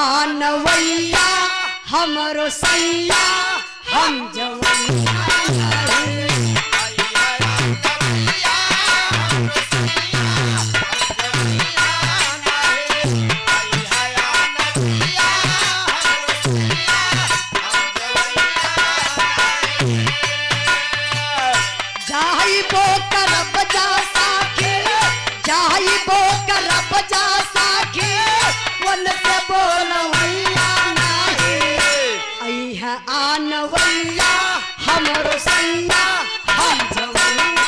आनवैया हमरो सैया हम जवैया जाइबो करब जा साखी जाइबो करब जा साखी वन से बोलवैया नाही अइहा आनवैया हमरो सैया हम जवैया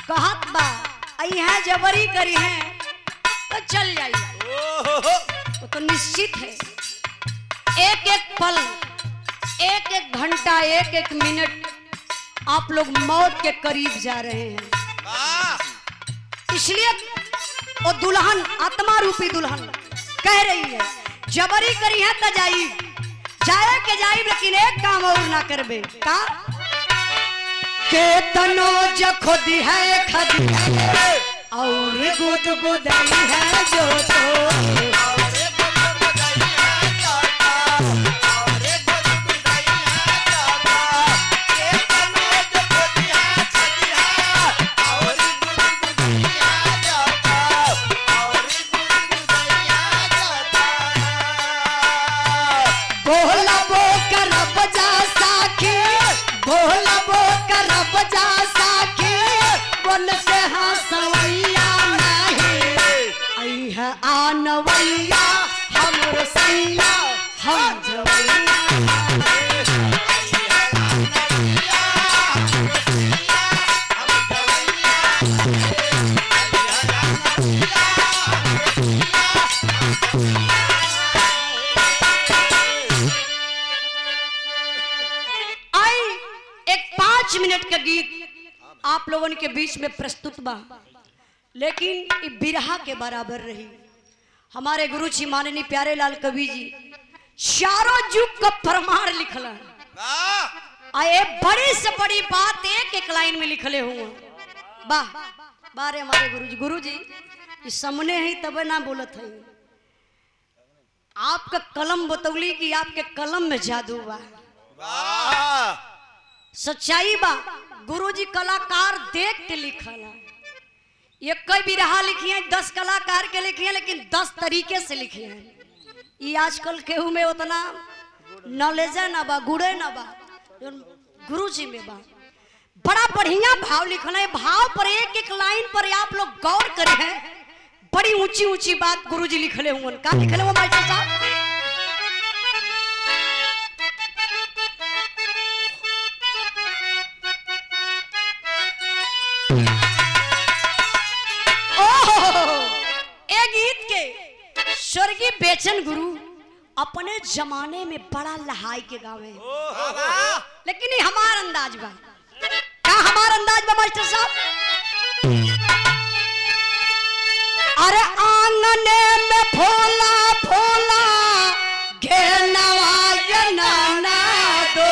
कहत बा अइहा जबरी करी है तो चल जाई वो तो निश्चित है। एक एक पल एक एक घंटा एक एक मिनट आप लोग मौत के करीब जा रहे हैं। इसलिए वो दुल्हन आत्मा रूपी दुल्हन कह रही है जबरी करी है तो जाई जाए के जाई लेकिन एक काम और ना करबे का केतनो जखोदी है खदी है और गुद गुदई है जो तो बोला बो करब जा साखी बोला बो करब जा साखी बोल से हंसवैया नहीं अइहा आनवैया हमरो सैया हम जवैया मिनट का गीत आप लोगों के बीच में प्रस्तुत बा लेकिन बिरहा के बराबर रही। हमारे गुरु जी माननीय प्यारे लाल कवि जी चारों युग का प्रमाण लिखला आए बड़ी से बड़ी बात एक एक लाइन में लिखले हुए वाह बारे हमारे गुरु जी इस सामने ही तब ना बोलत है आपका कलम बतौली कि आपके कलम में जादू बा सच्चाई बा गुरुजी कलाकार देख के लिखला ये कई बिरहा लिखी है 10 कलाकार के लिखी है लेकिन 10 तरीके से लिखी है। ये आजकल केहू में उतना नॉलेज ना बा गुड़े ना बा गुरुजी में बा बड़ा बढ़िया भाव लिखना है। भाव पर एक एक लाइन पर आप लोग गौर करे हैं बड़ी ऊंची ऊंची बात गुरुजी लिखले हुए का लिखले वो मास्टर साहब स्वर्गीय बेचन गुरु अपने जमाने में बड़ा लहाई के गावे लेकिन ये हमारा अंदाज बा क्या हमारा अंदाज बा मास्टर साहब अरे आंगने में फूला फूला घेरनवा ना दो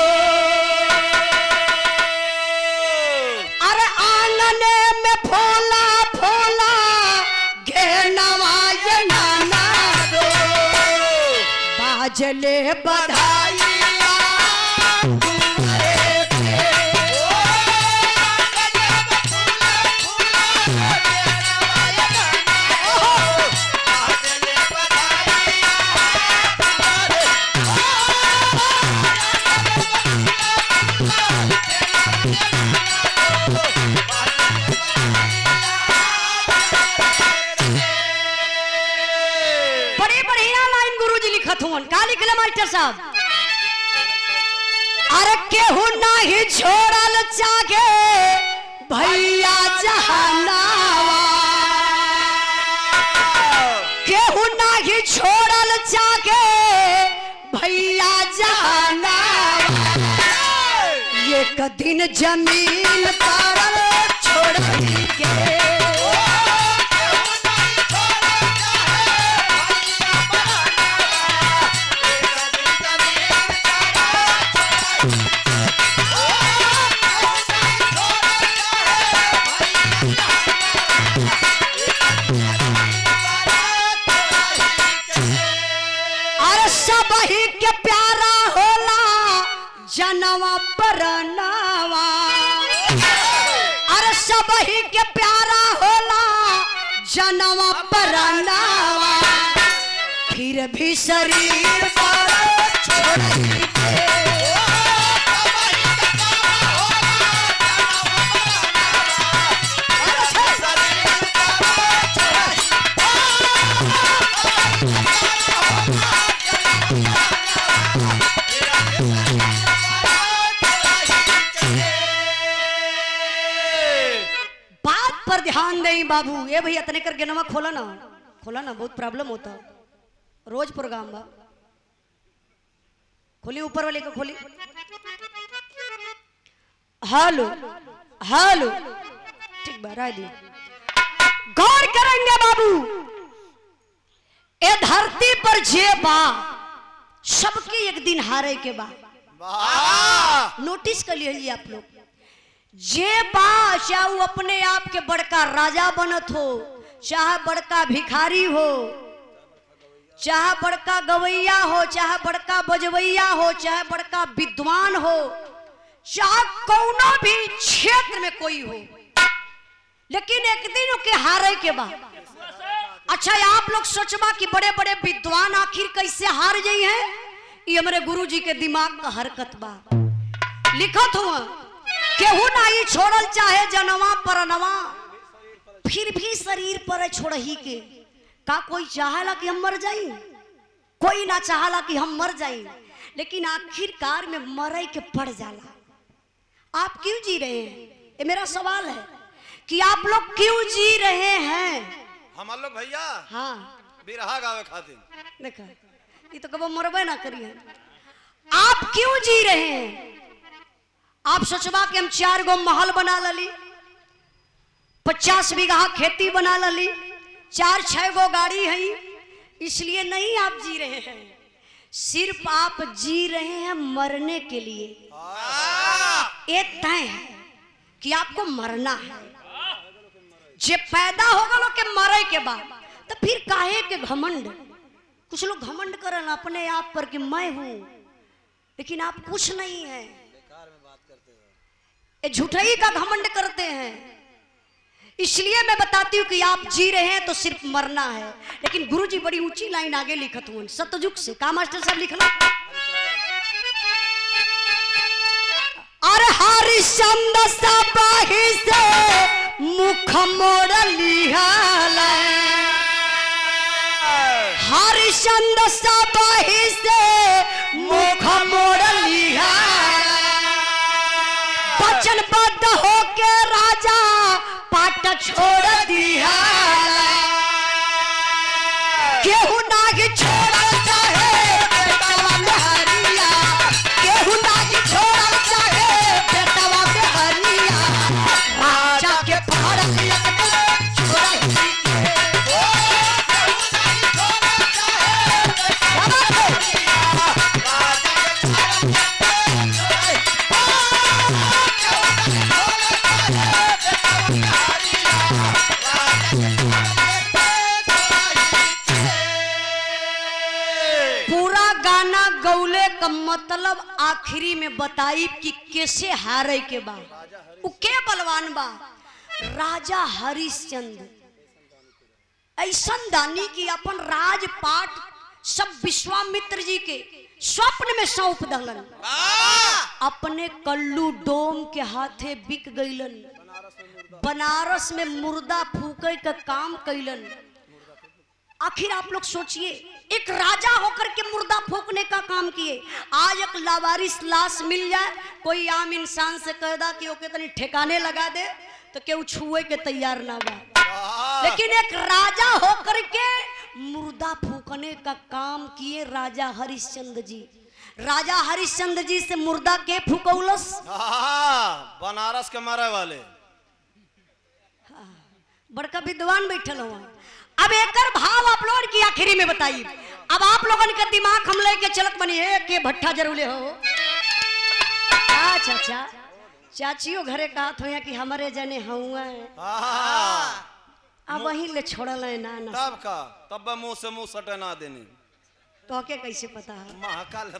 अरे आंगने में फूला फूला घेरनवा चले बधाइया का लिखले मास्टर साहब अरे केहू नहीं छोड़ल चाहे भैया जहानावा केहू नहीं छोड़ल चाहे भैया जहानावा एक दिन जमीन पर छोड़ के परनावा। अरे सब ही के प्यारा होला जनवा परनावा, फिर भी शरीर पर छोड़ ध्यान दे बाबू। ये भैया तने कर गेनवा खोला ना बहुत प्रॉब्लम होता। रोज प्रोग्राम बा, खोली ऊपर वाले को खोली। हेलो हेलो ठीक बा राय दी। गौर करेंगे बाबू, ए धरती पर जे बा सबके एक दिन हारे के बा। नोटिस कर लीजिए आप लोग, जे बा चाहे वो अपने आप के बड़का राजा बनत हो, चाहे बड़का भिखारी हो, चाहे बड़का गवैया हो, चाहे बड़का बजवैया हो, चाहे बड़का विद्वान हो, चाहे कौनो भी क्षेत्र में कोई हो, लेकिन एक दिन के हारे के बा। अच्छा आप लोग सोचबा कि बड़े बड़े विद्वान आखिर कैसे हार गई हैं? ये हमारे गुरु जी के दिमाग का हरकत बा। लिखत हुआ केहू नहीं छोड़ल चाहे जनवा परनवा, फिर भी शरीर पर छोड़ही के। का कोई चाहला कि हम मर जाई? कोई ना चाहला कि हम मर जाई, लेकिन आखिरकार में मरे के पड़ जाला। आप क्यों जी रहे हैं? ये मेरा सवाल है कि आप लोग क्यों जी रहे हैं? हम लोग भैया हाँ बिरहा गावे खातिर। देखा ये तो कबो मरबे ना करिए। आप क्यों जी रहे हैं? आप सोचबा कि हम 4 गो महल बना लली, 50 बीघा खेती बना लली, 4-6 गो गाड़ी है, इसलिए नहीं आप जी रहे हैं। सिर्फ आप जी रहे हैं मरने के लिए। ये तय है कि आपको मरना है। जे पैदा होगा लोग के मरे के बाद, तो फिर काहे के घमंड? कुछ लोग घमंड करन अपने आप पर कि मैं हूं, लेकिन आप कुछ नहीं है। झूठाई का घमंड करते हैं। इसलिए मैं बताती हूँ कि आप जी रहे हैं तो सिर्फ मरना है। लेकिन गुरुजी बड़ी ऊंची लाइन आगे लिखत हुए सतयुग से। का मास्टर साहब लिखना? अरे हरिश्चंद्र सपाही से मुख मोड़ लिहाल, हरिश्चंद्र सपाही से मुख मोड़ लिहाल, वचनबद्ध होके राजा पाट छोड़ दिया। केहू नागी छोड़ चाहे बेटवा में हरिया, केहू नागी छोड़ चाहे बेटवा में हरिया, राजा के फाड़ छोड़ा ही मतलब आखिरी में बताई कि कैसे हारे के बा। उ के बलवान बा? राजा हरिश्चंद्र। ऐसन दानी की अपन राजपाट सब विश्वामित्र जी के स्वप्न में सौंप दलन। अपने कल्लू डोम के हाथे बिक गईलन, बनारस में मुर्दा फूके का काम कैलन। आखिर आप लोग सोचिए, एक राजा होकर के मुर्दा फूकने का काम किए। आज एक लावारिस लाश मिल जाए, कोई आम इंसान से कह दा कि ओके तनी ठिकाने लगा दे, तो केहू छुए के तैयार ना बा। लेकिन एक राजा होकर के मुर्दा फूकने का काम किए राजा हरिश्चंद्र जी। राजा हरिश्चंद्र जी से मुर्दा के फूकौलस? बनारस के मारे वाले बड़का विद्वान बैठल हुआ। अब एकर भाव आप लोगन की आखिरी में बताइए। अब आप लोगन का दिमाग हम लेके चलत बनी है के भट्ठा जरूले हो। अच्छा चाचियो घरे कहत हो कि हमारे जने हुआ है। अब वही ले छोड़ल है ना तब का तब मुंह से मुंह सटे ना देने तो के कैसे पता है? महाकाल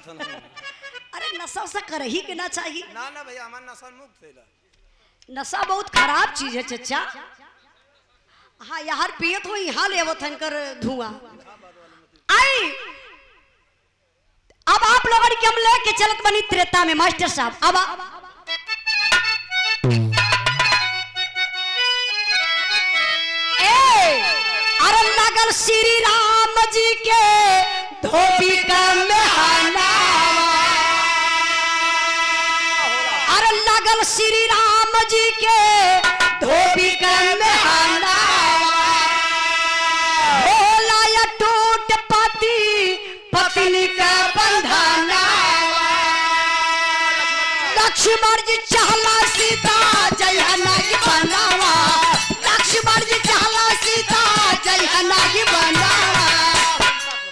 अरे नशा उसा करही के ना चाहिए। ना ना भैया हमार नशा मुक्त है। नशा बहुत खराब चीज है चचा। हाँ यार पियत हो यहाँ ले कर धुआं आई। अब आप लोगों के हम लेके चलत बनी त्रेता में मास्टर साहब। अब अरे लगल श्री राम जी के धोबी का मेहना। अरे लगल श्री राम जी के धोबी का मेहना। होला या टूट पति पत्नी का बंधना। लक्ष्मण जी चाहला सीता जयहना की बनावा। लक्ष्मण जी चाहला सीता जयहना की बनावा।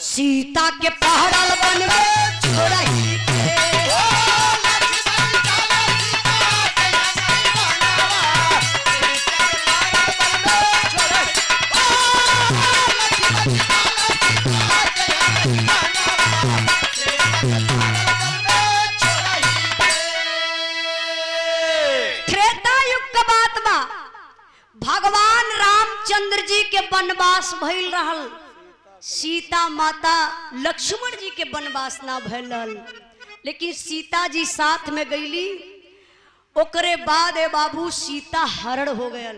सीता के पहरल बन में छोड़ही भगवान रामचंद्र जी के वनवास भइल रहल। सीता माता लक्ष्मण जी के वनवास ना भइल रहल, लेकिन सीता जी साथ में गईली। ओकरे बाद ए बाबू सीता हरण हो गयल।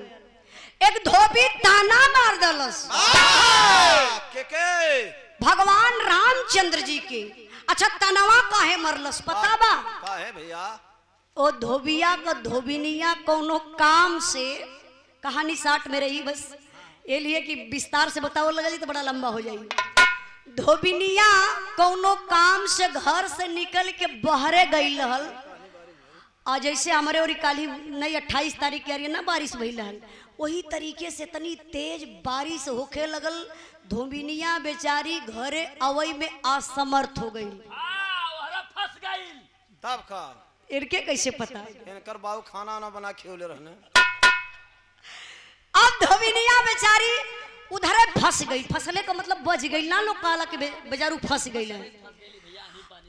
एक धोबी ताना मार दलस के भगवान रामचंद्र जी के। अच्छा तनवा काहे मरलस पता बा? काहे भैया? ओ धोबिया का धोबिनिया कोनो काम से, कहानी साठ में रही बस ये लिए कि विस्तार से बताओ लगा तो बड़ा लंबा हो जाएगी। धोबिनिया कोनो काम से घर से निकल के बहरे गई रहल। आज जैसे हमारे और काली नहीं 28 तारीख के आ रही है ना बारिश भइल रहल, वही तरीके से तनी तेज बारिश होखे लगल। धोबिनिया बेचारी घरे अवई में असमर्थ हो गई। तब का इनके कैसे पता? इनकर बाबू खाना ना बना खियोले रहने। अब धोबिनिया बेचारी उधरे फंस गई। फंसले का मतलब बच गई ना, लोग कहला कि बेचारू फंस गई है।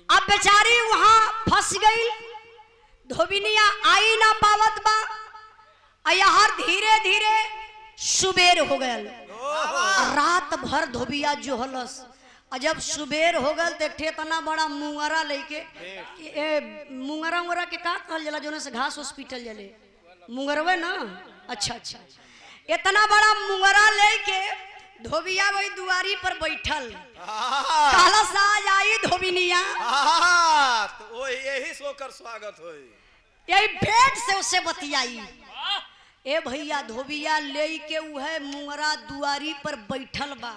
अब बेचारी वहां फंस गई। धोबिनिया आई ना पावत बा। यहाँ धीरे धीरे सुबेर हो गया। रात भर धोबिया जो हलस। जब सुबेर हो गल तो ठेतना बड़ा मुंगरा लेके, मुंगरा उंगरा के का कहल जला जोने से घास हॉस्पिटल जले मुंगरवे ना। अच्छा अच्छा, इतना बड़ा मुंगरा लेके धोबिया वही दुआरी पर बैठल। काला साज आई धोबिनिया। तो वो यही सोकर स्वागत होई। यही भेंट से उससे बतियाई। ए भैया धोबिया ले के उहे मुंगरा दुआरी पर बैठल बा।